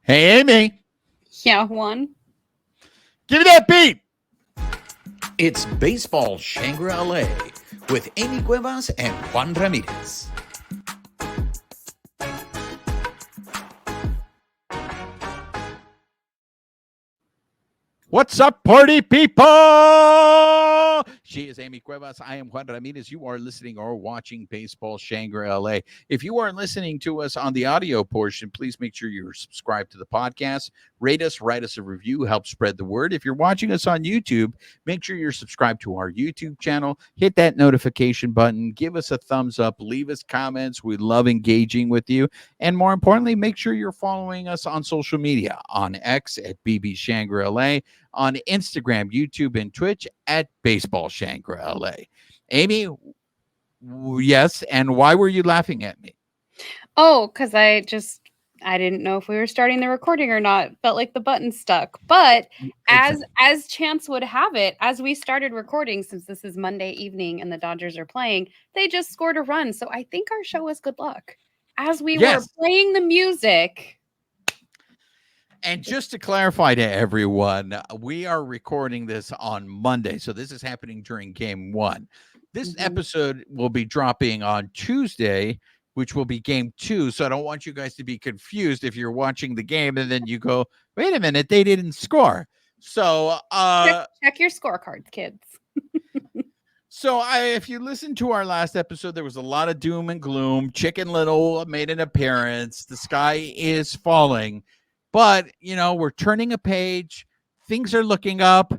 Hey, Amy, Yeah, Juan. give me that beat. It's Baseball Shangri-La with Amy Cuevas and Juan Ramirez. What's up, party people? She is Amy Cuevas. I am Juan Ramirez. You are listening or watching Baseball Shangri-La. If you are listening to us on the audio portion, please make sure you're subscribed to the podcast. Rate us, write us a review, help spread the word. If you're watching us on YouTube, make sure you're subscribed to our YouTube channel. Hit that notification button. Give us a thumbs up. Leave us comments. We love engaging with you. And more importantly, make sure you're following us on social media, on X at BB Shangri-La, on Instagram, YouTube, and Twitch at Baseball Shangri-La. Amy, yes, and why were you laughing at me? Oh, because I didn't know if we were starting the recording or not. Felt like the button stuck. But as chance would have it, as we started recording, since this is Monday evening and the Dodgers are playing, they just scored a run. So I think our show was good luck. As we were playing the music. And just to clarify to everyone, we are recording this on Monday. So this is happening during game one. This episode will be dropping on Tuesday, which will be game two. So I don't want you guys to be confused if you're watching the game and then you go, wait a minute, they didn't score. So check your scorecards, kids. So if you listen to our last episode, there was a lot of doom and gloom. Chicken Little made an appearance. The sky is falling. But, you know, we're turning a page. Things are looking up.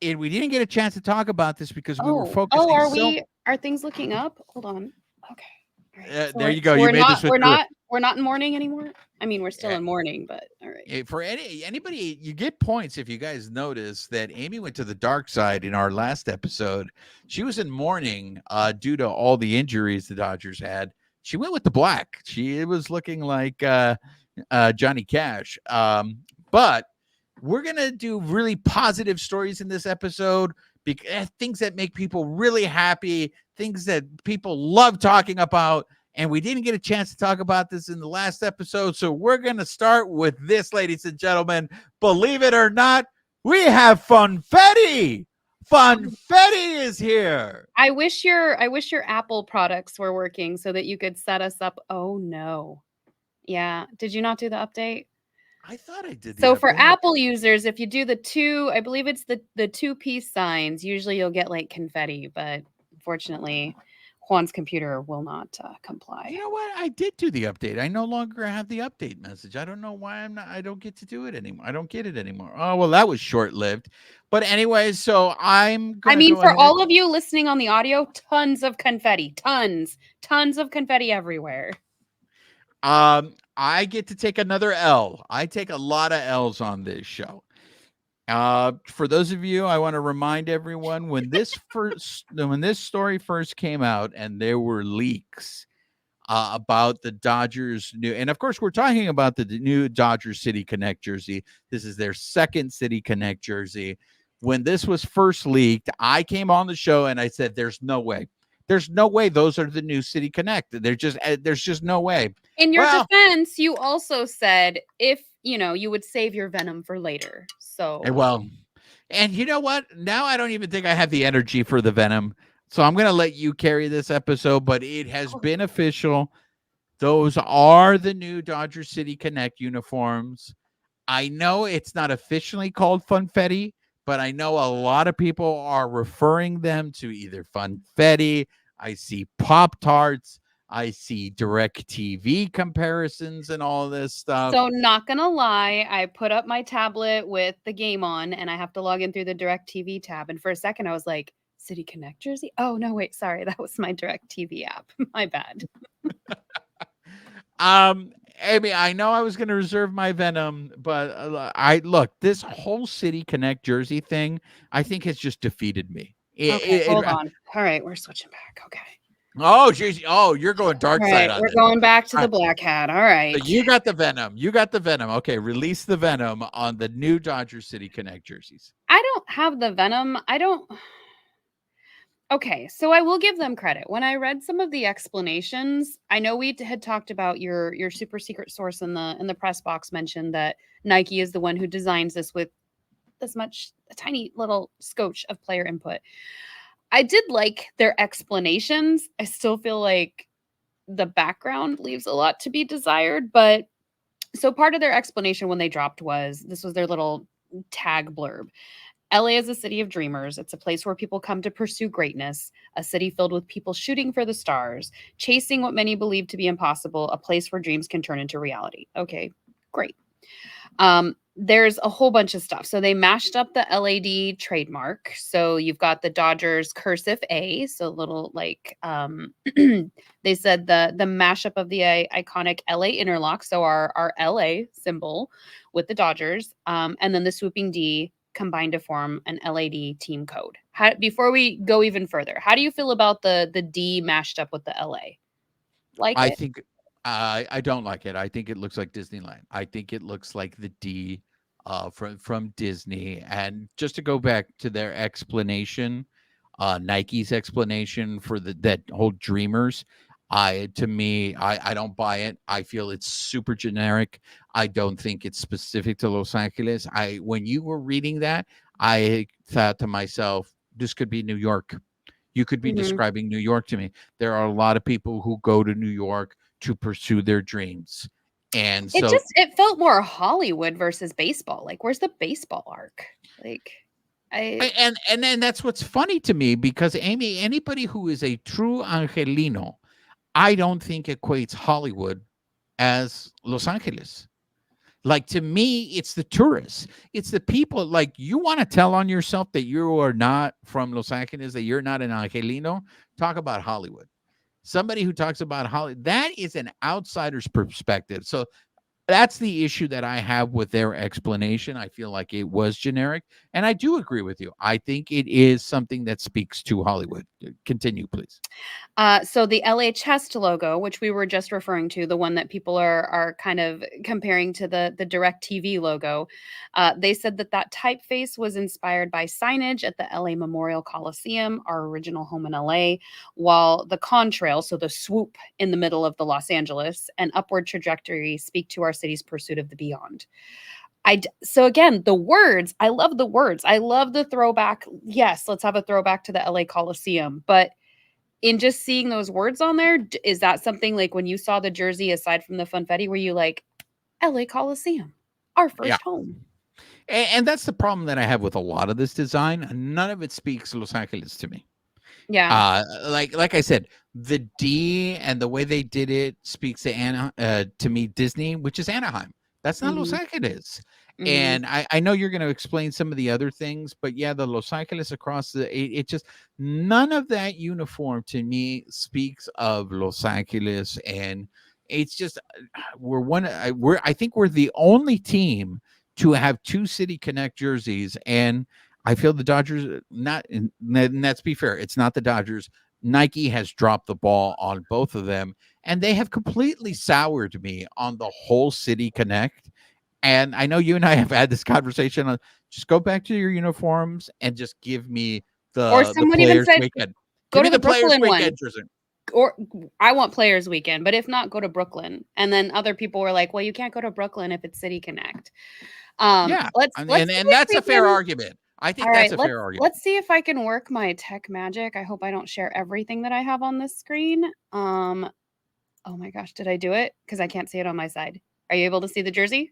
And we didn't get a chance to talk about this because we were focusing. Are things looking up? Hold on. Okay. Right. So there you go. You made this with we're not in mourning anymore. I mean, we're still in mourning, but all right. For anybody, you get points if you guys notice that Amy went to the dark side in our last episode. She was in mourning due to all the injuries the Dodgers had. She went with the black. It was looking like Johnny Cash. But we're gonna do really positive stories in this episode, because things that make people really happy, things that people love talking about. And we didn't get a chance to talk about this in the last episode. So we're going to start with this, ladies and gentlemen. Believe it or not, we have Funfetti. Funfetti is here. I wish your Apple products were working so that you could set us up. Oh, no. Yeah. Did you not do the update? I thought I did. So for Apple users, if you do the two, I believe it's the two peace signs, usually you'll get like confetti. But unfortunately, Juan's computer will not comply. You know what? I did do the update. I no longer have the update message. I don't know why I don't get to do it anymore. I don't get it anymore. Oh, well, that was short-lived. But anyway, so for all of you listening on the audio, tons of confetti, tons of confetti everywhere. I get to take another L. I take a lot of L's on this show. For those of you, I want to remind everyone when this story first came out and there were leaks about the Dodgers new, and of course we're talking about the new Dodgers City Connect jersey. This is their second City Connect jersey. When this was first leaked, I came on the show and I said, "There's no way. There's no way those are the new City Connect. There's just no way." In your defense, you also said if you would save your venom for later. So and you know what? Now I don't even think I have the energy for the venom. So I'm going to let you carry this episode, but it has been official. Those are the new Dodger City Connect uniforms. I know it's not officially called Funfetti, but I know a lot of people are referring them to either Funfetti. I see Pop-Tarts. I see direct TV comparisons and all this stuff. So not going to lie, I put up my tablet with the game on and I have to log in through the direct TV tab. And for a second, I was like, City Connect jersey? Oh, no, wait, sorry. That was my direct TV app. My bad. Amy, I know I was going to reserve my venom, but this whole City Connect jersey thing, I think has just defeated me. Hold on. All right, we're switching back. Okay. Oh, geez. Oh, you're going dark side on We're going back to the black hat. All right. So you got the venom. Okay, release the venom on the new Dodger City Connect jerseys. I don't have the venom. Okay, so I will give them credit. When I read some of the explanations, I know we had talked about your super secret source in the press box mentioned that Nike is the one who designs this with this much a tiny little scotch of player input. I did like their explanations. I still feel like the background leaves a lot to be desired, but so part of their explanation when they dropped was this was their little tag blurb. LA is a city of dreamers. It's a place where people come to pursue greatness, a city filled with people shooting for the stars, chasing what many believe to be impossible, a place where dreams can turn into reality. Okay, great. There's a whole bunch of stuff. So they mashed up the LAD trademark. So you've got the Dodgers cursive A, so little like they said the mashup of the iconic LA interlock, so our LA symbol with the Dodgers, and then the swooping D combined to form an LAD team code. Before we go even further, how do you feel about the D mashed up with the LA? Like I it? think I don't like it. I think it looks like Disneyland. I think it looks like the D from Disney. And just to go back to their explanation, Nike's explanation for that whole Dreamers, I don't buy it. I feel it's super generic. I don't think it's specific to Los Angeles. I When you were reading that, I thought to myself, this could be New York. You could be Mhm. describing New York to me. There are a lot of people who go to New York to pursue their dreams. And so It felt more Hollywood versus baseball. Like, where's the baseball arc? Like, I and then that's what's funny to me because Amy, anybody who is a true Angelino, I don't think equates Hollywood as Los Angeles. Like to me, it's the tourists. It's the people like you want to tell on yourself that you are not from Los Angeles, that you're not an Angelino. Talk about Hollywood. Somebody who talks about Hollywood, that is an outsider's perspective. So that's the issue that I have with their explanation. I feel like it was generic. And I do agree with you. I think it is something that speaks to Hollywood. Continue, please. So the LA chest logo, which we were just referring to, the one that people are kind of comparing to the Direct TV logo, they said that that typeface was inspired by signage at the LA Memorial Coliseum, our original home in LA, while the contrail, so the swoop in the middle of the Los Angeles, and upward trajectory speak to our city's pursuit of the beyond. So again, the words, I love the words. I love the throwback. Yes, let's have a throwback to the LA Coliseum, but in just seeing those words on there, is that something like when you saw the jersey aside from the Funfetti, were you like, LA Coliseum, our Yeah. first home? And that's the problem that I have with a lot of this design. None of it speaks Los Angeles to me. Yeah. Like I said, the D and the way they did it speaks to me Disney, which is Anaheim. That's not Los Hmm. Angeles. Hmm. And I know you're going to explain some of the other things, but yeah, the Los Angeles across it just none of that uniform to me speaks of Los Angeles, and it's just I think we're the only team to have two City Connect jerseys, and I feel the Dodgers not, and let's be fair, it's not the Dodgers. Nike has dropped the ball on both of them, and they have completely soured me on the whole City Connect. And I know you and I have had this conversation on just go back to your uniforms and just give me Or the someone even players said, weekend. go Give me to the the players Brooklyn one. weekend jersey. Or I want Players Weekend, but if not, go to Brooklyn. And then other people were like, well, you can't go to Brooklyn if it's City Connect. Yeah, Let's see and if that's we a fair can. argument. I All think that's right, a fair argument. let's see if I can work my tech magic. I hope I don't share everything that I have on this screen. Oh my gosh, did I do it? Because I can't see it on my side. Are you able to see the jersey?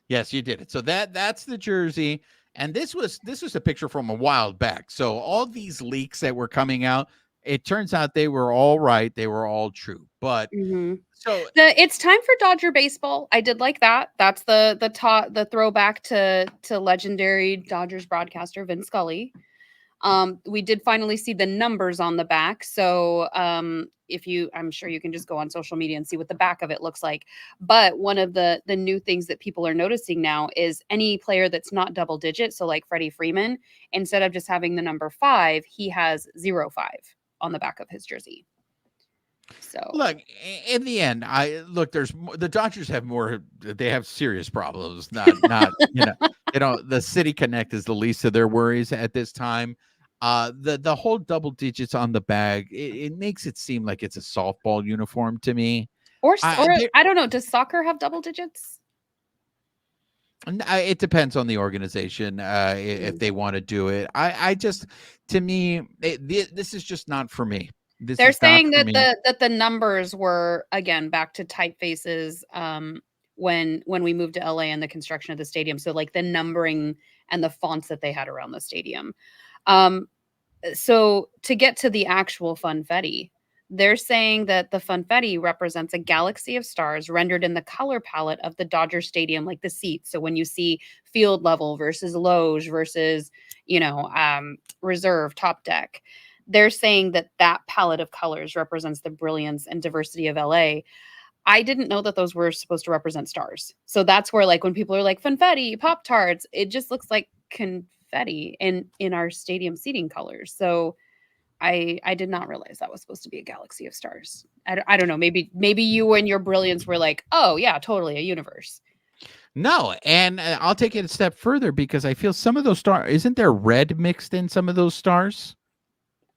Yes, you did it. So that's the jersey, and this was a picture from a while back. So all these leaks that were coming out, it turns out they were all right. They were all true. But Hmm. so It's time for Dodger baseball. I did like that. That's the throwback to legendary Dodgers broadcaster Vin Scully. We did finally see the numbers on the back. So if you, I'm sure you can just go on social media and see what the back of it looks like. But one of the new things that people are noticing now is any player that's not double digit. So like Freddie Freeman, instead of just having the number 5, he has 05 on the back of his jersey. look, So in the end, the Dodgers have more. They have serious problems. Not the City Connect is the least of their worries at this time. The whole double digits on the bag, it makes it seem like it's a softball uniform to me. Or There I don't know. Does soccer have double digits? It depends on the organization, if Mm. they want to do it. I just, to me, this is just not for me. This They're is not saying for that me. the numbers were again back to typefaces when we moved to LA and the construction of the stadium. So like the numbering and the fonts that they had around the stadium. Um, so to get to the actual funfetti, they're saying that the funfetti represents a galaxy of stars rendered in the color palette of the Dodger Stadium, like the seats. So when you see field level versus loge versus, reserve top deck, they're saying that that palette of colors represents the brilliance and diversity of LA. I didn't know that those were supposed to represent stars. So that's where like when people are like funfetti, pop tarts, it just looks like confetti in our stadium seating colors. So I did not realize that was supposed to be a galaxy of stars. I don't know. Maybe you and your brilliance were like, oh yeah, totally a universe. No, and I'll take it a step further because I feel some of those stars, isn't there red mixed in some of those stars?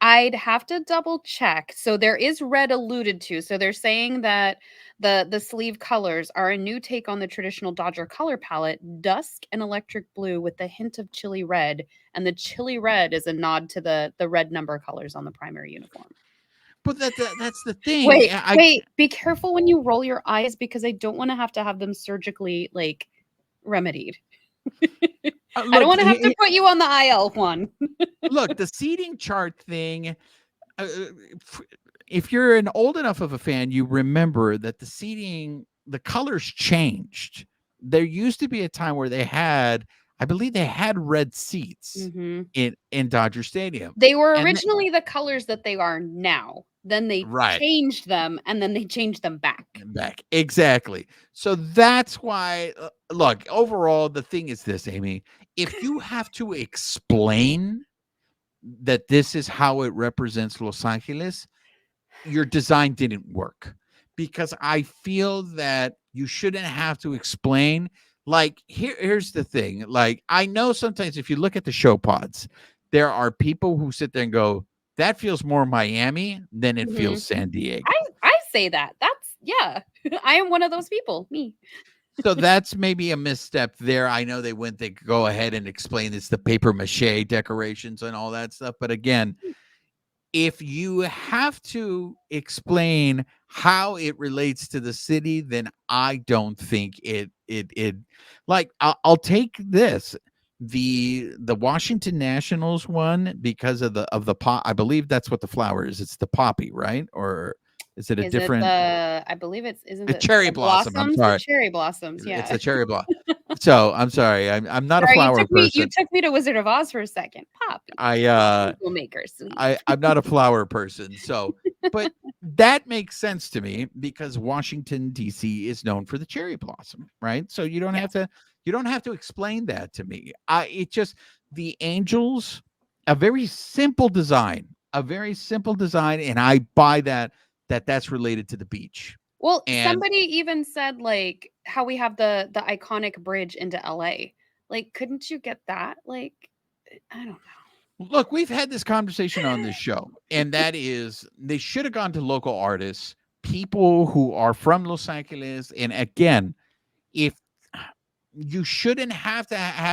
I'd have to double check. So there is red alluded to. So they're saying that the sleeve colors are a new take on the traditional Dodger color palette, dusk and electric blue with a hint of chili red, and the chili red is a nod to the red number colors on the primary uniform. But that's the thing. Wait, wait, be careful when you roll your eyes because I don't want to have them surgically like remedied. I don't Look, want to have to put you on the IL one. look, the seating chart thing. Uh, f- if you're an old enough of a fan, you remember that the colors changed. There used to be a time where I believe they had red seats Mhm. in Dodger Stadium, They were and originally the colors that they are now. Then they right. changed them, and then they changed them back. Back. Exactly. So that's why, look, overall, the thing is this, Amy. If you have to explain that this is how it represents Los Angeles, your design didn't work because I feel that you shouldn't have to explain. Like, here's the thing. Like, I know sometimes if you look at the show pods, there are people who sit there and go, that feels more Miami than it feels Mhm. San Diego. I say that. That's yeah. I am one of those people. Me. So that's maybe a misstep there. I know they go ahead and explain it's the paper mache decorations and all that stuff. But again, if you have to explain how it relates to the city, then I don't think it like I'll take this. The Washington Nationals one because of the pop. I believe that's what the flower is. It's the poppy, right? Or is it a Is it different I believe isn't a it cherry the blossom? I'm blossoms? The sorry. cherry blossoms, It's yeah. a cherry blossom. So I'm sorry. I'm not a Sorry, flower you person. took me to Wizard of Oz for a second. Poppy. I Will make her sweet. I'm not a flower person. So, but that makes sense to me because Washington D.C. is known for the cherry blossom, right? So Yes. you don't have to explain that to me. It just the angels, a very simple design, and I buy that's related to the beach. Well, And somebody even said like how we have the iconic bridge into LA. Like, couldn't you get that? Like, I don't look, we've had this conversation on this show, and that is they should have gone to local artists, people who are from Los Angeles. And again, if you shouldn't have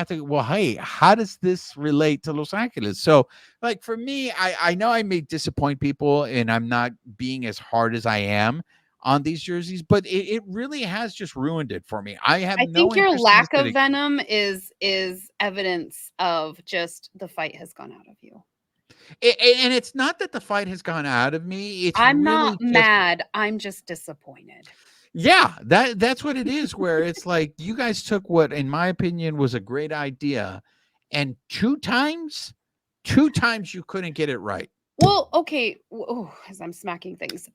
to, well, hey, how does this relate to Los Angeles? So, like for me, I know I may disappoint people, and I'm not being as hard as I am on these jerseys, but it really has just ruined it for me. I have I no think your interest in the lack of city. venom is evidence of just the fight has gone out of you. And it's not that the fight has gone out of me. It's I'm not really just mad. I'm just disappointed. yeah, that's what it is, where it's like you guys took what, in my opinion, was a great idea, and two times you couldn't get it right. Well, okay. Oh, as I'm smacking things.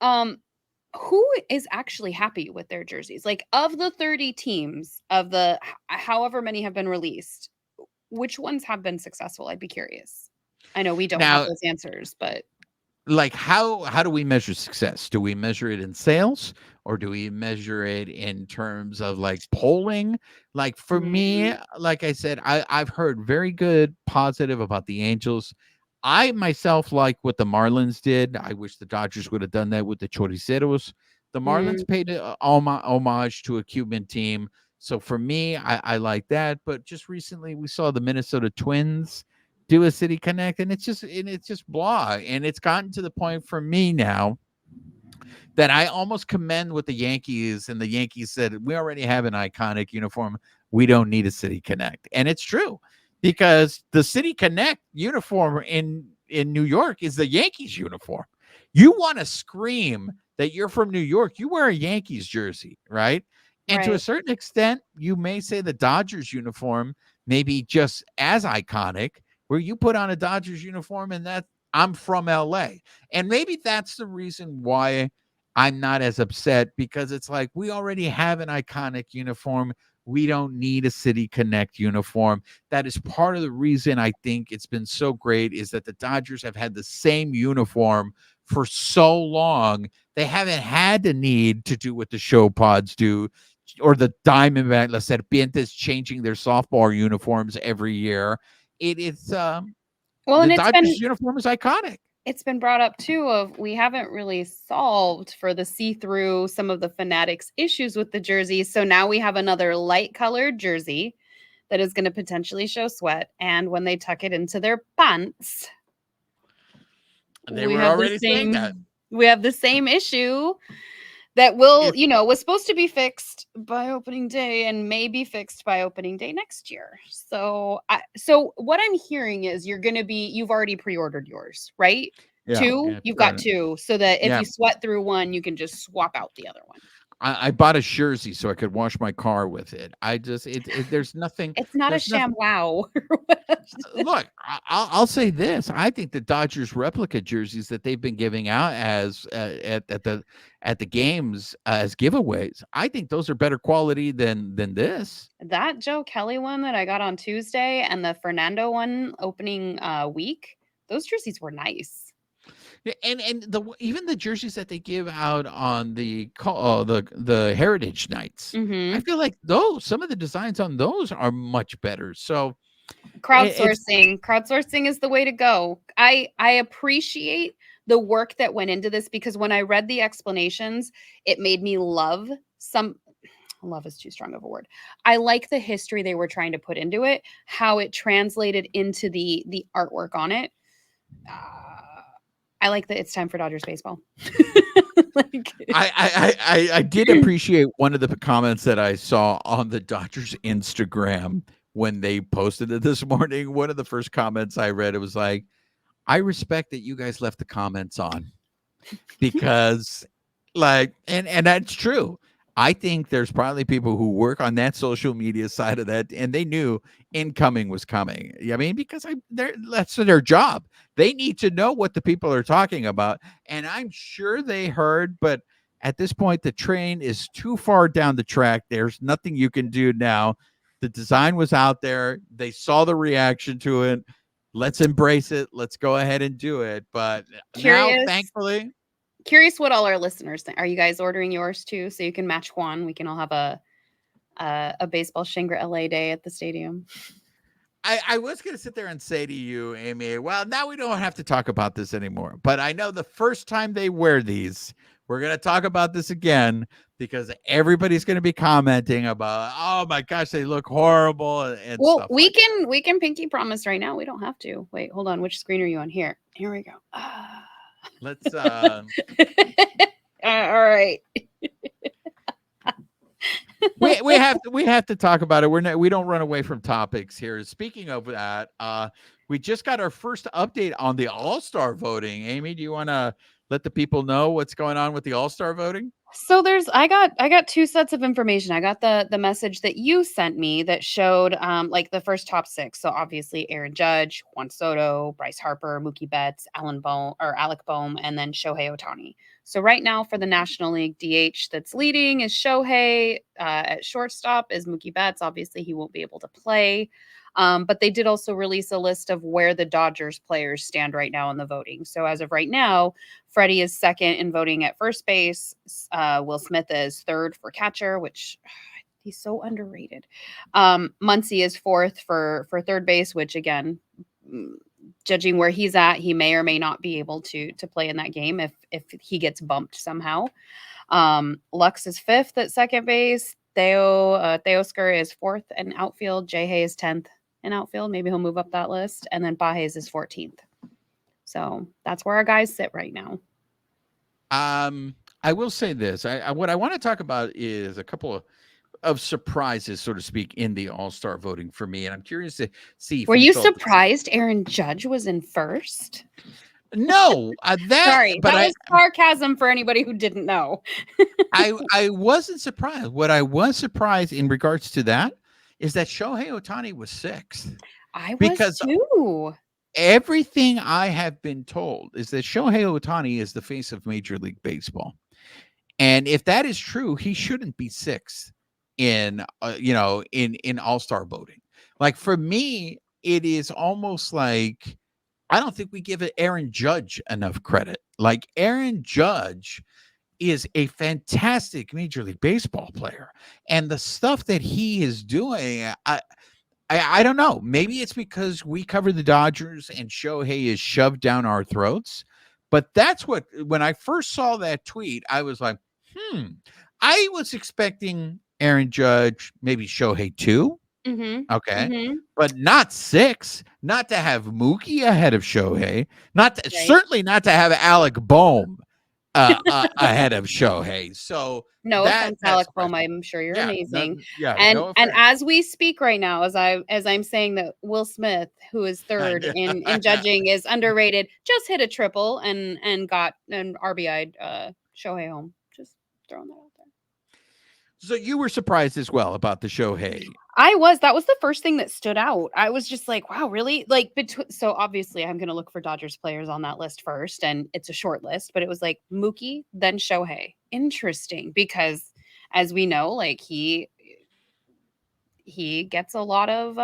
Who is actually happy with their jerseys? Like of the 30 teams of the however many have been released, which ones have been successful? I'd be curious. I know we don't have Now, those answers, but like how do we measure success? Do we measure it in sales, or do we measure it in terms of like polling? Like for me, mm, like I said, I've heard very good positive about the Angels. I myself like what the Marlins did. I wish the Dodgers would have done that with the Choriceros. The Mm, Marlins paid a homage to a Cuban team. So for me, I like that. But just recently, we saw the Minnesota Twins do a City Connect, and it's just blah. And it's gotten to the point for me now that I almost commend with the Yankees, and the Yankees said, we already have an iconic uniform. We don't need a City Connect. And it's true because the City Connect uniform in New York is the Yankees uniform. You want to scream that you're from New York, you wear a Yankees jersey, right? And to a right. certain extent, you may say the Dodgers uniform may be just as iconic, where you put on a Dodgers uniform and that I'm from LA. And maybe that's the reason why I'm not as upset, because it's like we already have an iconic uniform. We don't need a City Connect uniform. That is part of the reason I think it's been so great, is that the Dodgers have had the same uniform for so long. They haven't had the need to do what the show pods do, or the Diamondback, La Serpientes changing their softball uniforms every year. It's Well, the and Dodgers uniform is iconic. it's been brought up too of we haven't really solved for the see-through some of the Fanatics issues with the jerseys. So now we have another light colored jersey that is going to potentially show sweat, and when they tuck it into their pants, They we were have the already saying that. same issue that will, If was supposed to be fixed by opening day and may be fixed by opening day next year. So what I'm hearing is you've already pre-ordered yours, right? Yeah, Two, yeah, you've got fair. two, so that if Yeah, you sweat through one, you can just swap out the other one. I bought a jersey so I could wash my car with it. I just there's nothing. It's not a There's nothing. sham wow. Look, I'll say this. I think the Dodgers replica jerseys that they've been giving out as at the games as giveaways, I think those are better quality than this. That Joe Kelly one that I got on Tuesday and the Fernando one opening week, those jerseys were nice. Yeah, and even the jerseys that they give out on the Heritage Nights, I Mhm. feel like those some of the designs on those are much better. So it's Crowdsourcing is the way to go. I appreciate the work that went into this, because when I read the explanations, it made me love is too strong of a word. I like the history they were trying to put into it, how it translated into the artwork on it. I like that it's time for Dodgers baseball. Like, I did appreciate one of the comments that I saw on the Dodgers Instagram when they posted it this morning. One of the first comments I read, it was like, I respect that you guys left the comments on, because and that's true. I think there's probably people who work on that social media side of that, and they knew incoming was coming. I mean, because that's their job. They need to know what the people are talking about, and I'm sure they heard. But at this point, the train is too far down the track. There's nothing you can do now. The design was out there. They saw the reaction to it. Let's embrace it. Let's go ahead and do it. But now, curious thankfully, curious what all our listeners think. Are you guys ordering yours too, so you can match Juan? We can all have a baseball Shangri-La day at the stadium. I was going to sit there and say to you, Amy, well, now we don't have to talk about this anymore. But I know the first time they wear these, we're going to talk about this again, because everybody's going to be commenting about, oh my gosh, they look horrible and Well, stuff like that. we can pinky promise right now. We don't have to. Wait, hold on. Which screen are you on? Here we go. Let's All right. we have to talk about it. We don't run away from topics here. Speaking of that, we just got our first update on the All-Star voting. Amy, do you want to let the people know what's going on with the All-Star voting? So I got two sets of information. I got the message that you sent me that showed like the first top six. So obviously Aaron Judge, Juan Soto, Bryce Harper, Mookie Betts, Alec Boehm, and then Shohei Ohtani. So right now for the National League, DH that's leading is Shohei. At shortstop is Mookie Betts. Obviously he won't be able to play. But they did also release a list of where the Dodgers players stand right now in the voting. So as of right now, Freddie is second in voting at first base. Will Smith is third for catcher, which he's so underrated. Muncy is fourth for third base, which again, judging where he's at, he may or may not be able to play in that game if he gets bumped somehow. Lux is 5th at second base. Teoscar is 4th in outfield. Jay is 10th in outfield. Maybe he'll move up that list. And then Pages is 14th. So that's where our guys sit right now. I will say this. What I want to talk about is a couple of surprises, so to speak, in the All-Star voting for me. And I'm curious to see if Were you surprised Aaron Judge was in first? No, Sorry, that was sarcasm for anybody who didn't know. I wasn't surprised. What I was surprised in regards to that is that Shohei Ohtani was 6th. I was too. Everything I have been told is that Shohei Ohtani is the face of Major League Baseball. And if that is true, he shouldn't be 6th in All-Star voting. Like, for me, it is almost like I don't think we give Aaron Judge enough credit. Like, Aaron Judge is a fantastic Major League Baseball player. And the stuff that he is doing, I don't know. Maybe it's because we cover the Dodgers and Shohei is shoved down our throats. But that's what, when I first saw that tweet, I was like, I was expecting Aaron Judge, maybe Shohei 2. Mm-hmm. Okay. Mm-hmm. But not 6, not to have Mookie ahead of Shohei, certainly not to have Alec Boehm ahead of Shohei. So no offense, Alec Boehm, I'm sure you're amazing. And as we speak right now, as I'm saying that Will Smith, who is 3rd in judging, is underrated, just hit a triple and got an RBI'd Shohei home. Just throwing that out there. So you were surprised as well about the Shohei. I was. That was the first thing that stood out. I was just like, wow, really? Like, so obviously I'm going to look for Dodgers players on that list first, and it's a short list, but it was like Mookie, then Shohei. Interesting, because as we know, like he gets a lot of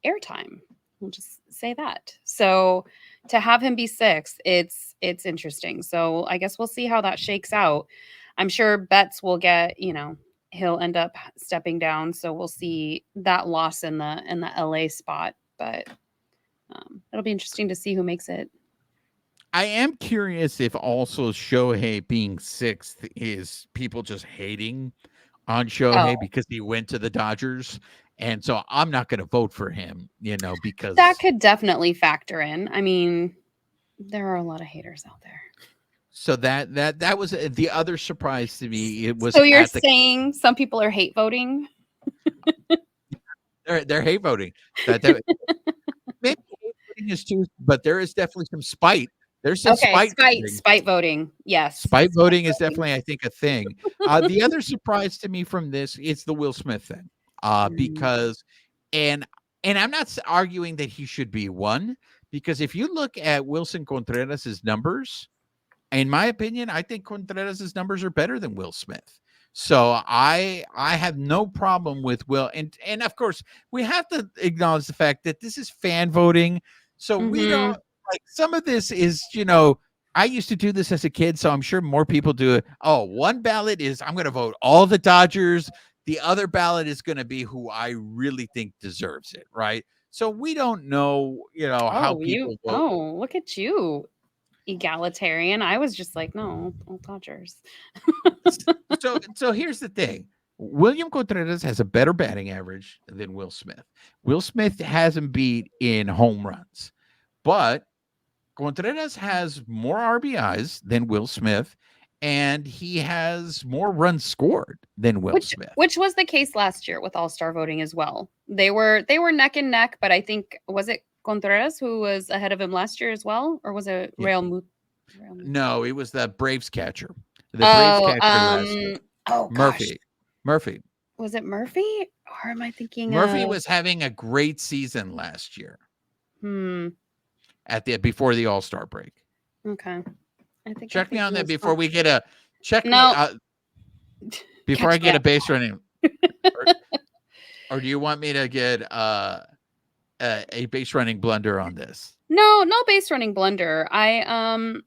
airtime. We'll just say that. So to have him be 6th, it's interesting. So I guess we'll see how that shakes out. I'm sure Betts will get, he'll end up stepping down. So we'll see that loss in the LA spot, but it'll be interesting to see who makes it. I am curious if also Shohei being 6th is people just hating on Shohei because he went to the Dodgers. And so I'm not going to vote for him, because that could definitely factor in. I mean, there are a lot of haters out there. So that was the other surprise to me. It was. So you're saying some people are hate voting? They're hate voting. Maybe hate voting is too, but there is definitely some spite. There's some spite voting. Yes, spite voting is definitely, I think, a thing. The other surprise to me from this is the Will Smith thing, because, and I'm not arguing that he should be 1, because if you look at Wilson Contreras' numbers. In my opinion, I think Contreras' numbers are better than Will Smith. So I have no problem with Will. And of course, we have to acknowledge the fact that this is fan voting. So we don't, like, some of this is, I used to do this as a kid, so I'm sure more people do it. Oh, one ballot is I'm going to vote all the Dodgers. The other ballot is going to be who I really think deserves it, right? So we don't know, how people vote. Oh, look at you. Egalitarian. I was just like, no, all Dodgers. So here's the thing. William Contreras has a better batting average than Will Smith. Will Smith has him beat in home runs, but Contreras has more RBIs than Will Smith, and he has more runs scored than Will Smith. Which was the case last year with All-Star voting as well. They were neck and neck, but I think, was it Contreras who was ahead of him last year as well, or was it Real Muto? No, it was the Braves catcher. The Braves catcher last year. Oh, Murphy. Was it Murphy, or am I thinking Murphy was having a great season last year? Before the All-Star break. Okay, I think check me on that before we get a check. No, before I get a base running, or do you want me to get a base running blunder on this? No base running blunder. I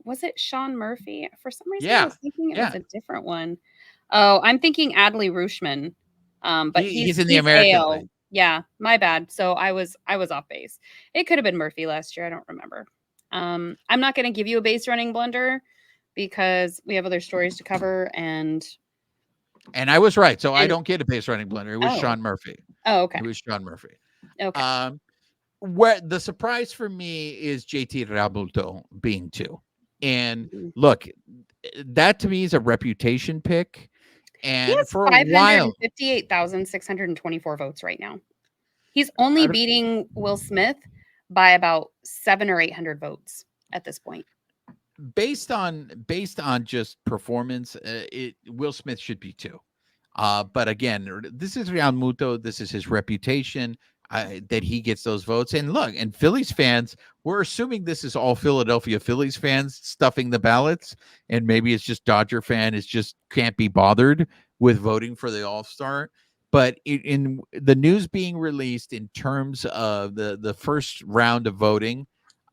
was it Sean Murphy? For some reason, I was thinking it was a different one. Oh, I'm thinking Adley Rutschman. But he's in the American League. Yeah, my bad. So I was off base. It could have been Murphy last year. I don't remember. I'm not going to give you a base running blunder because we have other stories to cover. And I was right. So I don't get a base running blunder. It was oh, Sean Murphy. okay, It was Sean Murphy. okay. Where the surprise for me is JT Realmuto being 2. And Mhm. look, that to me is a reputation pick. He And has for a while, 558,624 votes right now. He's only I don't- beating Will Smith by about 700 or 800 votes at this point. based on just performance, Will Smith should be 2. But again, this is Realmuto. This is his reputation that he gets those votes. And look, and Phillies fans, we're assuming this is all Philadelphia Phillies fans stuffing the ballots, and maybe it's just Dodger fan is just can't be bothered with voting for the All-Star. But in the news being released in terms of the first round of voting,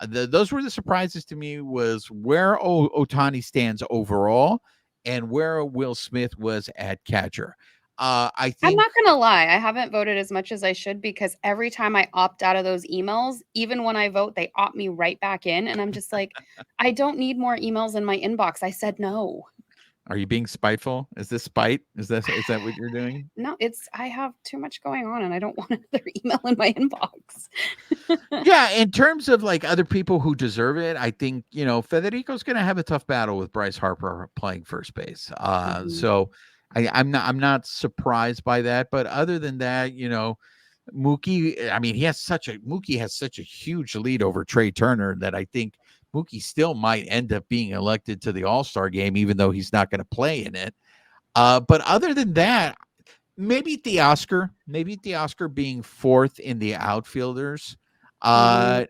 those were the surprises to me. Was where Ohtani stands overall and where Will Smith was at catcher. I I'm think not going to lie. I haven't voted as much as I should because every time I opt out of those emails, even when I vote, they opt me right back in. And I'm just like, I don't need more emails in my inbox. I said no. Are you being spiteful? Is this spite? Is that what you're doing? No, I have too much going on and I don't want another email in my inbox. Yeah, in terms of like other people who deserve it, I think Federico's going to have a tough battle with Bryce Harper playing first base. Mhm. So I'm not surprised by that. But other than that, Mookie, I mean, Mookie has such a huge lead over Trey Turner that I think Mookie still might end up being elected to the All-Star game, even though he's not going to play in it. But other than that, maybe Teoscar being 4th in the outfielders. Mhm.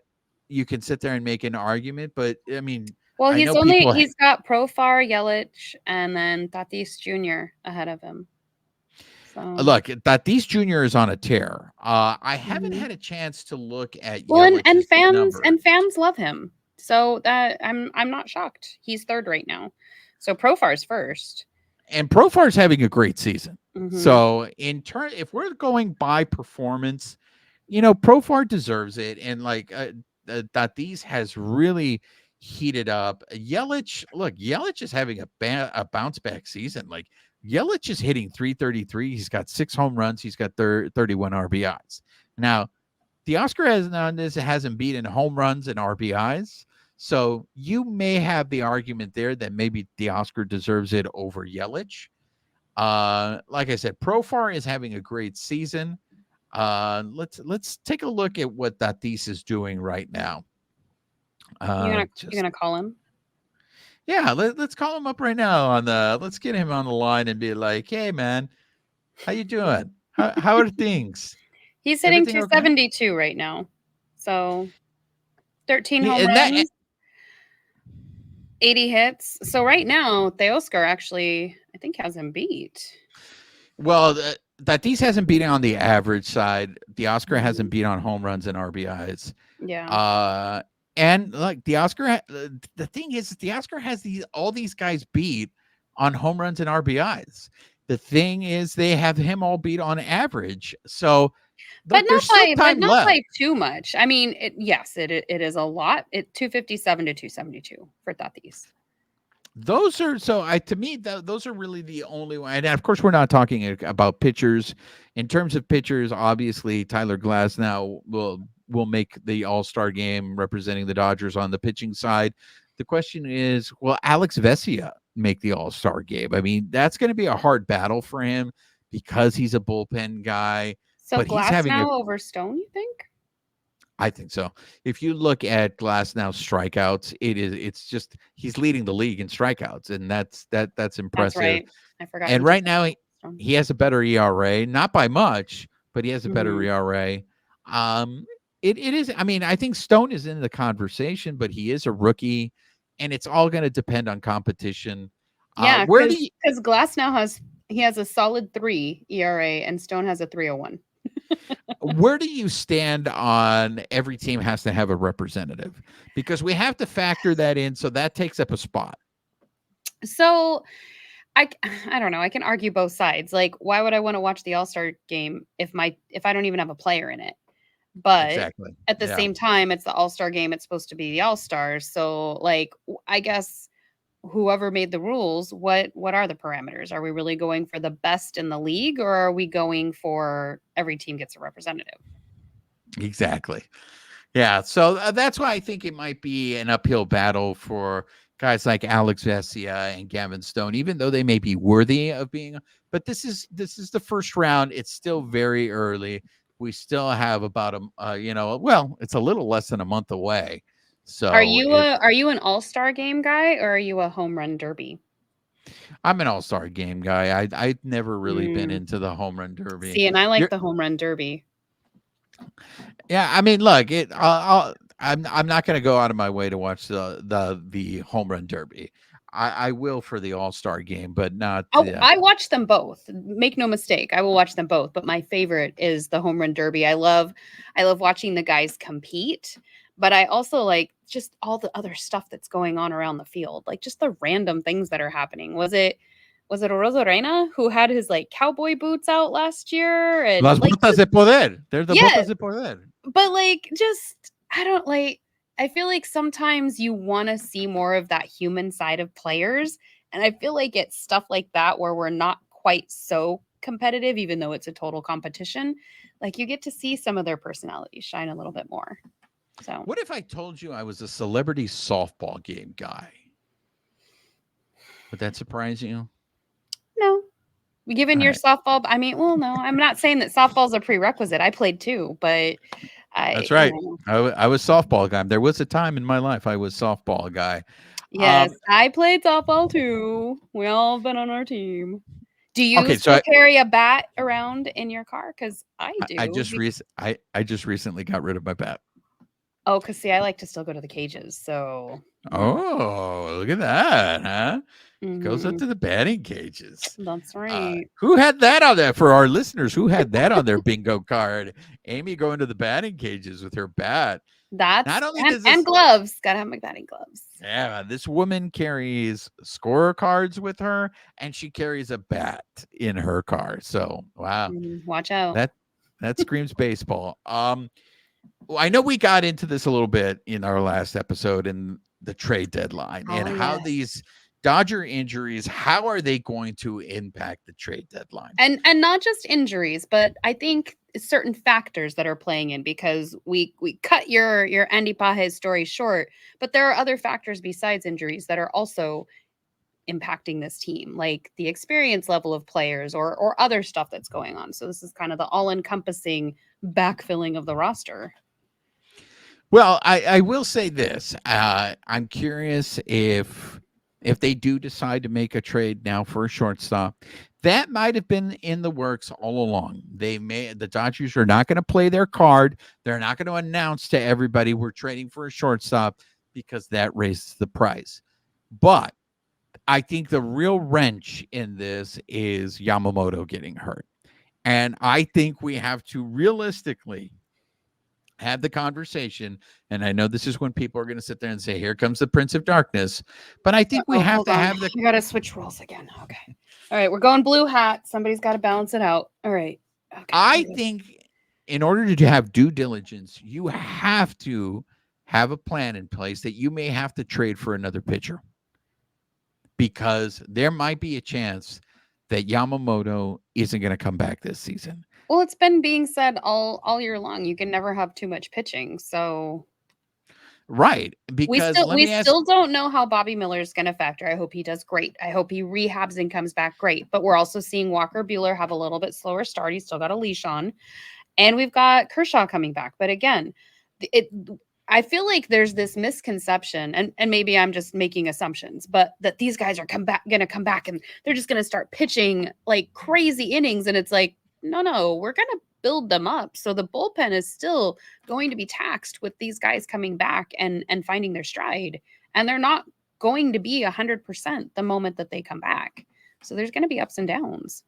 You can sit there and make an argument, but I mean, Well, I know people. he's got Profar, Yelich, and then Tatis Jr. ahead of him. So Look, Tatis Jr. is on a tear. I haven't Mhm. had a chance to look at Well, Yelich's numbers. and fans love him. So that I'm not shocked. He's 3rd right now. So Profar's 1st. And Profar's having a great season. Mhm. So if we're going by performance, Profar deserves it. And like Tatis has really heated up. Yelich is having a bounce back season. Like Yelich is hitting 333. He's got 6 home runs. He's got 31 RBIs. Now, Teoscar hasn't beaten home runs and RBIs. So you may have the argument there that maybe Teoscar deserves it over Yelich. Like I said, Profar is having a great season. Let's take a look at what Tatis is doing right now. You're gonna call him? Yeah, let's call him up right now let's get him on the line and be like, hey man, how you doing? How are things? He's hitting Everything okay? 272 right now. So 13 Yeah, home and runs, 80 hits. So right now, Teoscar actually, I think, has him beat. Well, Tatis hasn't beaten on the average side. Teoscar hasn't beat on home runs and RBIs. Yeah. And like Teoscar, the thing is, Teoscar has all these guys beat on home runs and RBIs. The thing is, they have him all beat on average. So, But there's still time not left. by too much. I mean, it is a lot. 257 to 272 for Tatis. Those are to me those are really the only one. And of course, we're not talking about pitchers. In terms of pitchers, obviously Tyler Glasnow will make the All-Star game representing the Dodgers on the pitching side. The question is, will Alex Vesia make the All-Star game? I mean, that's going to be a hard battle for him because he's a bullpen guy. So But he's having Glasnow over Stone, you think? I think so. If you look at Glasnow's strikeouts, it's just he's leading the league in strikeouts, and that's impressive. That's right. I forgot. And right now he has a better ERA, not by much, but he has a better ERA. It is. I mean, I think Stone is in the conversation, but he is a rookie, and it's all going to depend on competition. Yeah, because Glasnow has a solid 3 ERA, and Stone has a 301. Where do you stand on every team has to have a representative? Because we have to factor that in. So that takes up a spot. So I don't know. I can argue both sides. Like, why would I want to watch the All-Star game if I don't even have a player in it? But Exactly. at the Yeah. same time, it's the All-Star game. It's supposed to be the All-Stars. So, like, I guess whoever made the rules, what are the parameters? Are we really going for the best in the league, or are we going for every team gets a representative? Exactly. Yeah. So that's why I think it might be an uphill battle for guys like Alex Vesia and Gavin Stone, even though they may be worthy of being. But this is the first round. It's still very early. We still have about well, it's a little less than a month away. So Are you an All-Star game guy, or are you a home run derby? I'm an all-star game guy. I've never really been Mm. into the home run derby. See, and I like You're the home run derby. Yeah, I mean, look, I'm not going to go out of my way to watch the home run derby. I will for the All Star game, but not Oh, I watch them both. Make no mistake, I will watch them both, but my favorite is the home run derby. I love watching the guys compete, but I also like just all the other stuff that's going on around the field, like just the random things that are happening. Was it Rosarena who had his like cowboy boots out last year and las like botas de poder. They're the yeah, botas de poder. but like just I don't like I feel like sometimes you want to see more of that human side of players, and I feel like it's stuff like that where we're not quite so competitive even though it's a total competition. Like you get to see some of their personalities shine a little bit more. So, What if I told you I was a celebrity softball game guy? Would that surprise you? no. Given All your right, softball, I mean, well, no, I'm not saying that softball's a prerequisite. I played too, but that's you right. know, I was softball guy. There was a time in my life I was softball guy. yes, Um, I played softball too. We all been on our team. Do you okay, so still carry a bat around in your car? Because I I do. just I just recently got rid of my bat. Oh, because see, I like to still go to the cages. So, Oh, look at that, huh? Goes up mhm, to the batting cages. that's right. Who had that on there for our listeners? Who had that on their bingo card? Amy going to the batting cages with her bat. Not That's only does and this, gloves. Gotta have my batting gloves. yeah, this woman carries scorer cards with her, and she carries a bat in her car. So, wow, Watch out. that that screams baseball. Well, I know we got into this a little bit in our last episode in the trade deadline and Oh how yeah. these Dodger injuries, how are they going to impact the trade deadline? And not just injuries, but I think certain factors that are playing in because we cut your Andy Pajes story short, but there are other factors besides injuries that are also impacting this team, like the experience level of players or other stuff that's going on. So this is kind of the all-encompassing backfilling of the roster. Well, I will say this. I'm curious if they do decide to make a trade now for a shortstop. That might have been in the works all along. The Dodgers are not going to play their card. They're not going to announce to everybody we're trading for a shortstop because that raises the price. But I think the real wrench in this is Yamamoto getting hurt. And I think we have to realistically have the conversation. And I know this is when people are going to sit there and say, here comes the Prince of Darkness. But I think we Oh, have hold to on. have the You got to switch roles again. Okay. All right, we're going blue hat. Somebody's got to balance it out. All right. Okay. I think in order to have due diligence, you have to have a plan in place that you may have to trade for another pitcher because there might be a chance that Yamamoto isn't going to come back this season. Well, it's been being said all year long. You can never have too much pitching. So Right. Because let we me ask still don't know how Bobby Miller is going to factor. I hope he does great. I hope he rehabs and comes back great. But we're also seeing Walker Bueller have a little bit slower start. He's still got a leash on, and we've got Kershaw coming back. But again, it I feel like there's this misconception, and maybe I'm just making assumptions, but that these guys are going to come back and they're just going to start pitching like crazy innings, and it's like no, we're going to build them up. So the bullpen is still going to be taxed with these guys coming back and finding their stride, and they're not going to be 100% the moment that they come back. So there's going to be ups and downs.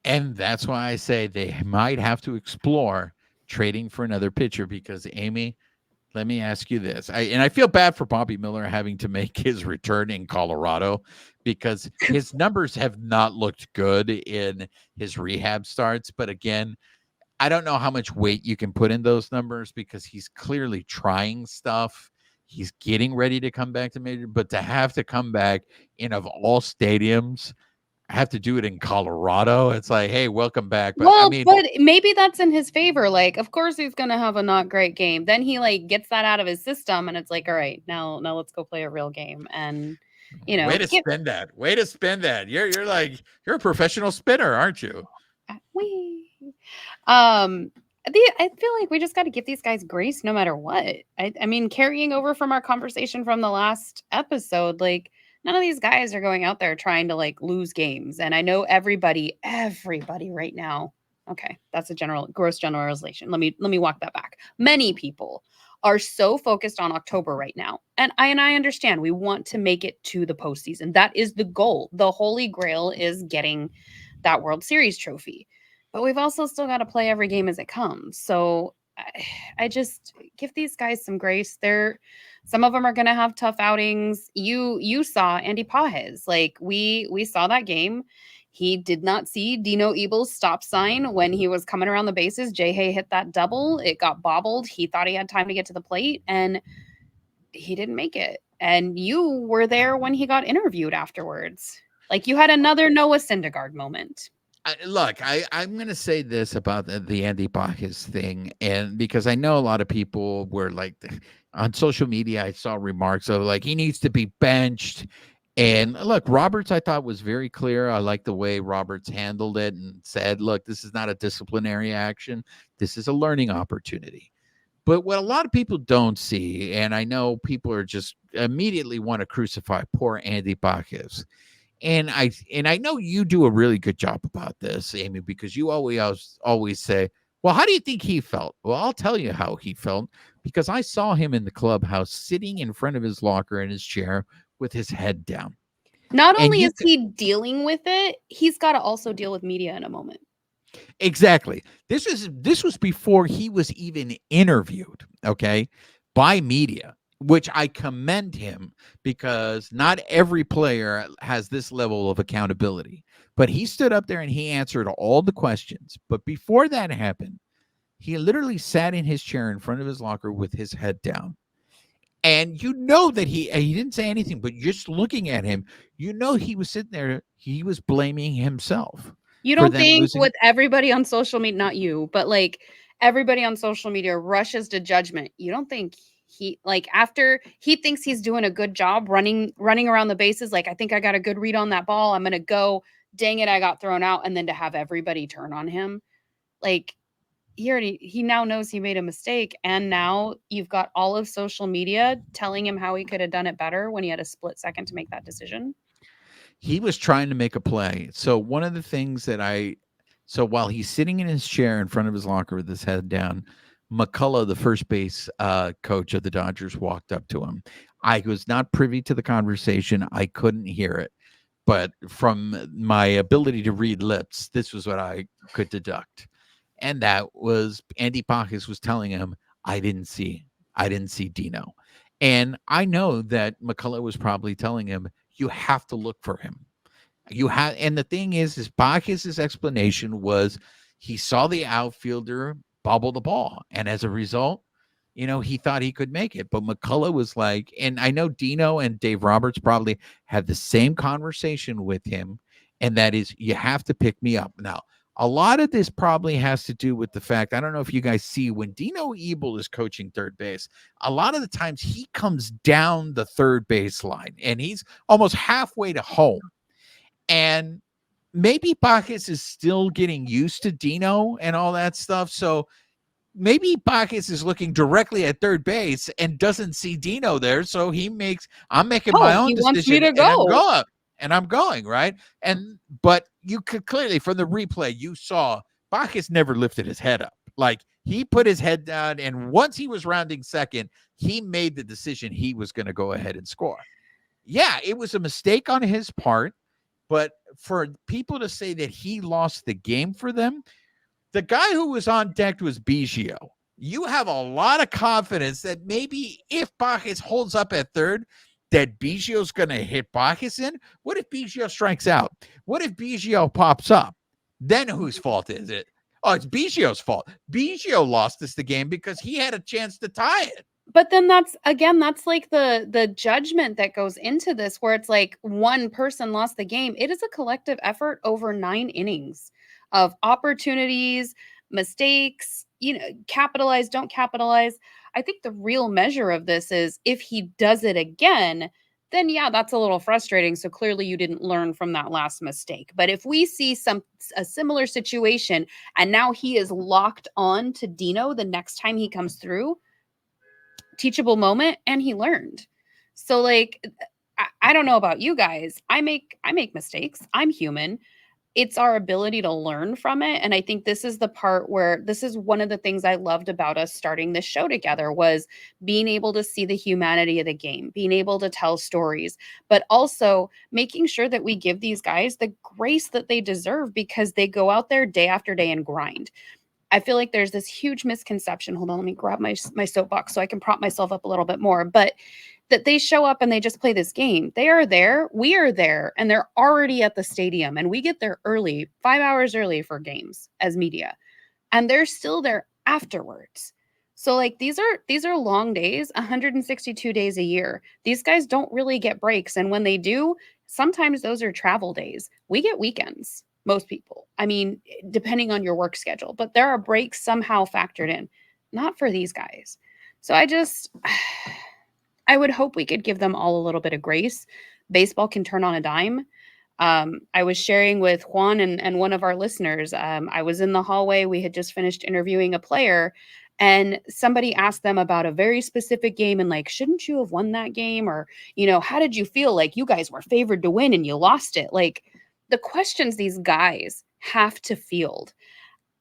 And that's why I say they might have to explore trading for another pitcher because Amy, Let me ask you this. I feel bad for Bobby Miller having to make his return in Colorado because his numbers have not looked good in his rehab starts. But again, I don't know how much weight you can put in those numbers because he's clearly trying stuff. He's getting ready to come back to major, but to have to come back in of all stadiums, have to do it in Colorado. It's like, hey, welcome back. But I Well, mean, but maybe that's in his favor. Like, of course he's gonna have a not great game. Then he like gets that out of his system, and it's like, all right, now let's go play a real game. And way to spin that. Way to spin that. You're like you're a professional spinner, aren't you? we I feel like we just got to give these guys grace no matter what. I mean, carrying over from our conversation from the last episode, like none of these guys are going out there trying to like lose games. And I know everybody right now. Okay, that's a gross generalization. Let me walk that back. Many people are so focused on October right now. And I understand we want to make it to the postseason. That is the goal. The holy grail is getting that World Series trophy. But we've also still got to play every game as it comes. So I just give these guys some grace. Some of them are going to have tough outings. You saw Andy Pages. Like we saw that game. He did not see Dino Ebel's stop sign when he was coming around the bases. Jay Hay hit that double. It got bobbled. He thought he had time to get to the plate, and he didn't make it. And you were there when he got interviewed afterwards. Like you had another Noah Syndergaard moment. I'm going to say this about the Andy Bacchus thing, and because I know a lot of people were like on social media, I saw remarks of like he needs to be benched. And look, Roberts, I thought was very clear. I like the way Roberts handled it and said, "Look, this is not a disciplinary action. This is a learning opportunity." But what a lot of people don't see, and I know people are just immediately want to crucify poor Andy Bacchus. And I know you do a really good job about this, Amy, because you always say, "Well, how do you think he felt?" Well, I'll tell you how he felt because I saw him in the clubhouse sitting in front of his locker in his chair with his head down. Not And only is he dealing with it, he's got to also deal with media in a moment. Exactly. This was before he was even interviewed, okay, by media, which I commend him because not every player has this level of accountability. But he stood up there and he answered all the questions. But before that happened, he literally sat in his chair in front of his locker with his head down. And you know that he didn't say anything, but just looking at him, you know he was sitting there, he was blaming himself. You don't think with everybody on social media, not you, but like everybody on social media rushes to judgment. You don't think he like after he thinks he's doing a good job running around the bases, like I think I got a good read on that ball. I'm gonna go, dang it, I got thrown out, and then to have everybody turn on him, like he now knows he made a mistake, and now you've got all of social media telling him how he could have done it better when he had a split second to make that decision. He was trying to make a play. So one of the things so while he's sitting in his chair in front of his locker with his head down, McCullough, the first base coach of the Dodgers, walked up to him. I was not privy to the conversation. I couldn't hear it. But from my ability to read lips, this was what I could deduct. And that was Andy Bacchus was telling him, I didn't see Dino. And I know that McCullough was probably telling him, you have to look for him. And the thing is Bacchus's explanation was he saw the outfielder bobble the ball. And as a result, he thought he could make it. But McCullough was like, and I know Dino and Dave Roberts probably had the same conversation with him. And that is, you have to pick me up. Now, a lot of this probably has to do with the fact, I don't know if you guys see when Dino Ebel is coaching third base, a lot of the times he comes down the third base line and he's almost halfway to home. And maybe Bacchus is still getting used to Dino and all that stuff. So maybe Bacchus is looking directly at third base and doesn't see Dino there. So I'm making my own decision. Wants me to go. And I'm going, right? But you could clearly, from the replay, you saw Bacchus never lifted his head up. Like he put his head down, and once he was rounding second, he made the decision he was going to go ahead and score. Yeah, it was a mistake on his part, but for people to say that he lost the game for them, the guy who was on deck was Biggio. you have a lot of confidence that maybe if Bacchus holds up at third, that Biggio's going to hit Bacchus in. What if Biggio strikes out? What if Biggio pops up? Then whose fault is it? Oh, it's Biggio's fault. Biggio lost us the game because he had a chance to tie it. But then that's like the judgment that goes into this, where it's like one person lost the game. It is a collective effort over 9 innings of opportunities, mistakes, capitalize, don't capitalize. I think the real measure of this is if he does it again, then yeah, that's a little frustrating. So clearly you didn't learn from that last mistake. But if we see a similar situation and now he is locked on to Dino the next time he comes through, teachable moment, and he learned. So like I don't know about you guys. I make mistakes. I'm human. It's our ability to learn from it. And I think this is the part where this is one of the things I loved about us starting this show together, was being able to see the humanity of the game, being able to tell stories, but also making sure that we give these guys the grace that they deserve, because they go out there day after day and grind. I feel like there's this huge misconception. Hold on, let me grab my soapbox so I can prop myself up a little bit more. But that they show up and they just play this game. They are there, we are there, and they're already at the stadium. And we get there early, 5 hours early for games as media. And they're still there afterwards. So like these are long days, 162 days a year. These guys don't really get breaks. And when they do, sometimes those are travel days. We get weekends. Most people. I mean, depending on your work schedule, but there are breaks somehow factored in, not for these guys. So I would hope we could give them all a little bit of grace. Baseball can turn on a dime. I was sharing with Juan and one of our listeners. I was in the hallway. We had just finished interviewing a player, and somebody asked them about a very specific game and like, shouldn't you have won that game? Or, how did you feel? Like you guys were favored to win and you lost it. Like, the questions these guys have to field.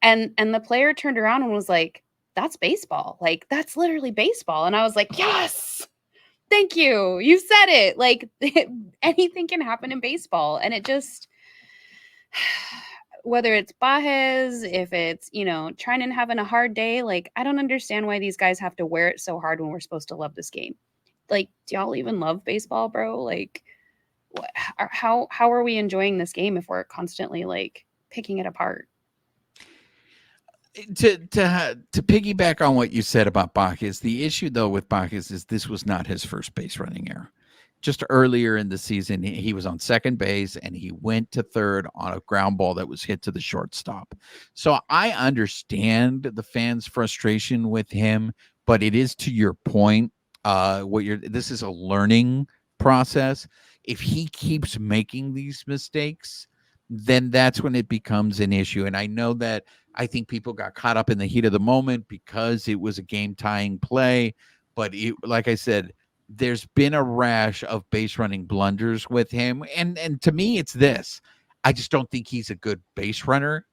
And the player turned around and was like, that's baseball. Like, that's literally baseball. And I was like, yes, thank you. You said it. Like, anything can happen in baseball. And it just, whether it's Baez, if it's, trying and having a hard day, like, I don't understand why these guys have to wear it so hard when we're supposed to love this game. Like, do y'all even love baseball, bro? Like, how are we enjoying this game if we're constantly like picking it apart? To piggyback on what you said about Bacchus, the issue though with Bacchus is this was not his first base running error. Just earlier in the season, he was on second base and he went to third on a ground ball that was hit to the shortstop. So I understand the fans' frustration with him, but it is to your point. This is a learning process. If he keeps making these mistakes, then that's when it becomes an issue. And I know that I think people got caught up in the heat of the moment because it was a game tying play. But like I said, there's been a rash of base running blunders with him. And to me, it's this. I just don't think he's a good base runner.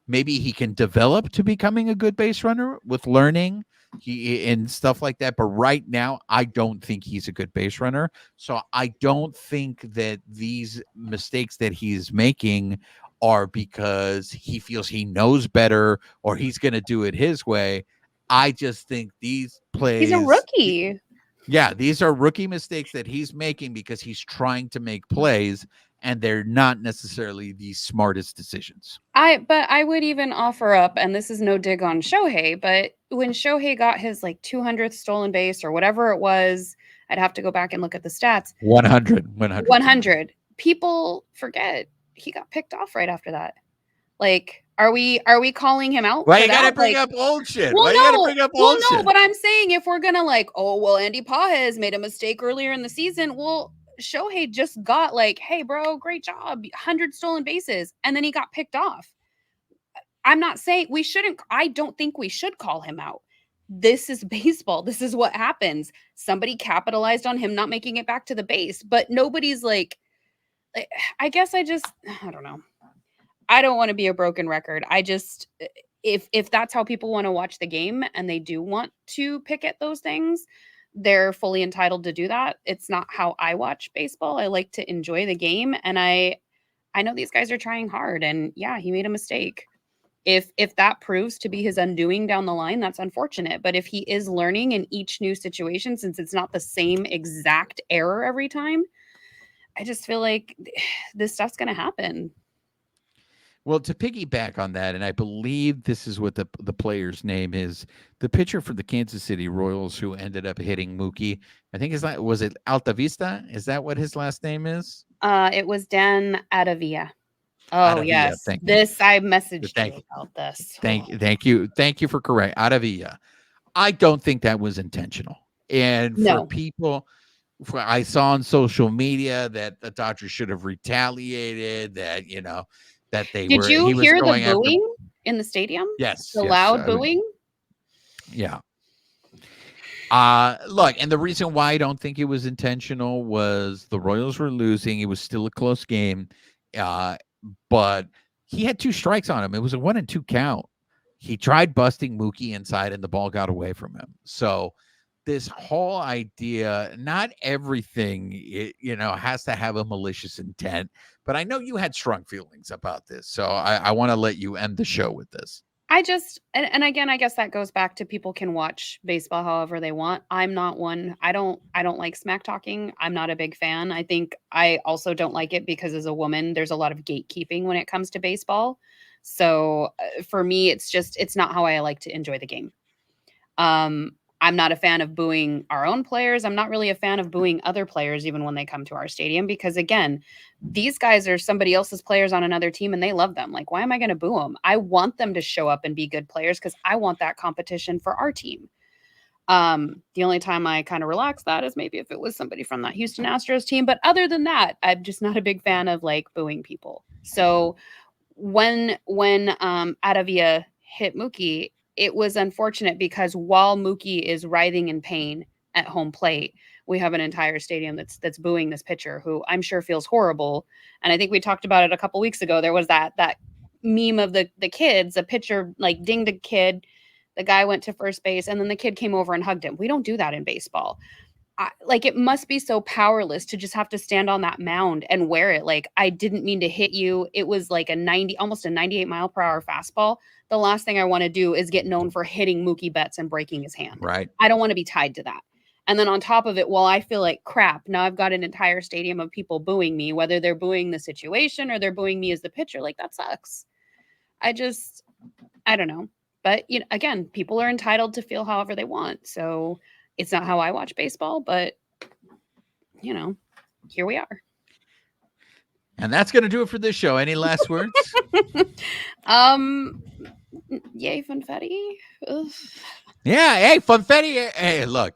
Maybe he can develop to becoming a good base runner with learning and stuff like that. But right now, I don't think he's a good base runner. So I don't think that these mistakes that he's making are because he feels he knows better or he's going to do it his way. I just think these plays. He's a rookie. Yeah, these are rookie mistakes that he's making because he's trying to make plays, and they're not necessarily the smartest decisions. But I would even offer up, and this is no dig on Shohei, but when Shohei got his like 200th stolen base or whatever it was, I'd have to go back and look at the stats. 100. People forget he got picked off right after that. Like, are we calling him out? Why you gotta bring up old shit? Well, Why you gotta bring up old shit? No, but I'm saying if we're gonna like, oh well, Andy Pages made a mistake earlier in the season. Well, Shohei just got like, hey, bro, great job, 100 stolen bases, and then he got picked off. I'm not saying we shouldn't. I don't think we should call him out. This is baseball. This is what happens. Somebody capitalized on him not making it back to the base, but nobody's like I guess I don't know. I don't want to be a broken record. I just, if that's how people want to watch the game and they do want to pick at those things, they're fully entitled to do that. It's not how I watch baseball. I like to enjoy the game, and I know these guys are trying hard, and yeah, he made a mistake. If that proves to be his undoing down the line, that's unfortunate. But if he is learning in each new situation, since it's not the same exact error every time, I just feel like this stuff's going to happen. Well, to piggyback on that, and I believe this is what the player's name is, the pitcher for the Kansas City Royals who ended up hitting Mookie. I think was it Altavista? Is that what his last name is? It was Dan Adavia. Oh Adavia, yes, thank you. this I messaged Thank you about this. Thank you for correct. Adavia. I don't think that was intentional. And for No. people, I saw on social media that the Dodgers should have retaliated. That that Did you he was hear the going after. booing in the stadium? Yes, The yes, loud booing? Yeah. Look, and the reason why I don't think it was intentional was the Royals were losing. It was still a close game. But he had 2 strikes on him. It was a 1-2 count. He tried busting Mookie inside and the ball got away from him. So this whole idea, not everything, has to have a malicious intent, but I know you had strong feelings about this. So I want to let you end the show with this. I just and again, I guess that goes back to people can watch baseball however they want. I'm not one. I don't like smack talking. I'm not a big fan. I think I also don't like it because as a woman, there's a lot of gatekeeping when it comes to baseball. So for me, it's not how I like to enjoy the game. I'm not a fan of booing our own players. I'm not really a fan of booing other players, even when they come to our stadium, because again, these guys are somebody else's players on another team and they love them. Like, why am I going to boo them? I want them to show up and be good players because I want that competition for our team. The only time I kind of relax that is maybe if it was somebody from that Houston Astros team. But other than that, I'm just not a big fan of like booing people. So when Adavia hit Mookie, it was unfortunate because while Mookie is writhing in pain at home plate, we have an entire stadium that's booing this pitcher who I'm sure feels horrible. And I think we talked about it a couple weeks ago. There was that meme of the kids, a pitcher like dinged a kid, the guy went to first base, and then the kid came over and hugged him. We don't do that in baseball. Like it must be so powerless to just have to stand on that mound and wear it. Like, I didn't mean to hit you. It was like almost a 98 mile per hour fastball. The last thing I want to do is get known for hitting Mookie Betts and breaking his hand. Right. I don't want to be tied to that. And then on top of it, while I feel like crap, now I've got an entire stadium of people booing me, whether they're booing the situation or they're booing me as the pitcher. Like, that sucks. I don't know. But again, people are entitled to feel however they want. So it's not how I watch baseball, but here we are. And that's going to do it for this show. Any last words? Yay, Funfetti. Ugh. Yeah. Hey, Funfetti. Hey, look.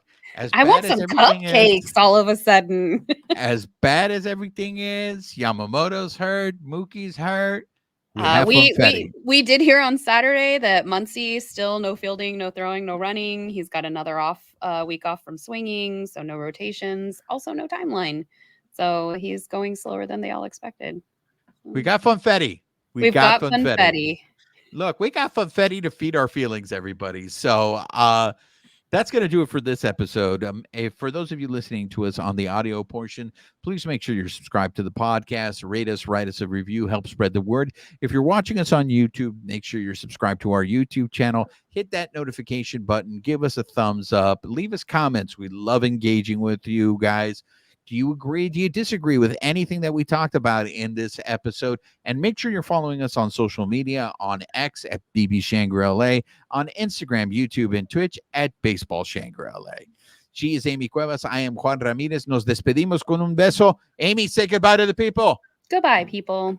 I want some cupcakes all of a sudden. As bad as everything is, Yamamoto's hurt, Mookie's hurt. We did hear on Saturday that Muncy still no fielding, no throwing, no running. He's got another week off from swinging, so no rotations, also no timeline. So he's going slower than they all expected. We got Funfetti. We've got Funfetti. Look, we got Funfetti to feed our feelings, everybody. So that's going to do it for this episode. For those of you listening to us on the audio portion, please make sure you're subscribed to the podcast, rate us, write us a review, help spread the word. If you're watching us on YouTube, make sure you're subscribed to our YouTube channel. Hit that notification button. Give us a thumbs up. Leave us comments. We love engaging with you guys. Do you agree? Do you disagree with anything that we talked about in this episode? And make sure you're following us on social media, on X at BB Shangri-La, on Instagram, YouTube, and Twitch at Baseball Shangri-La. She is Amy Cuevas. I am Juan Ramirez. Nos despedimos con un beso. Amy, say goodbye to the people. Goodbye, people.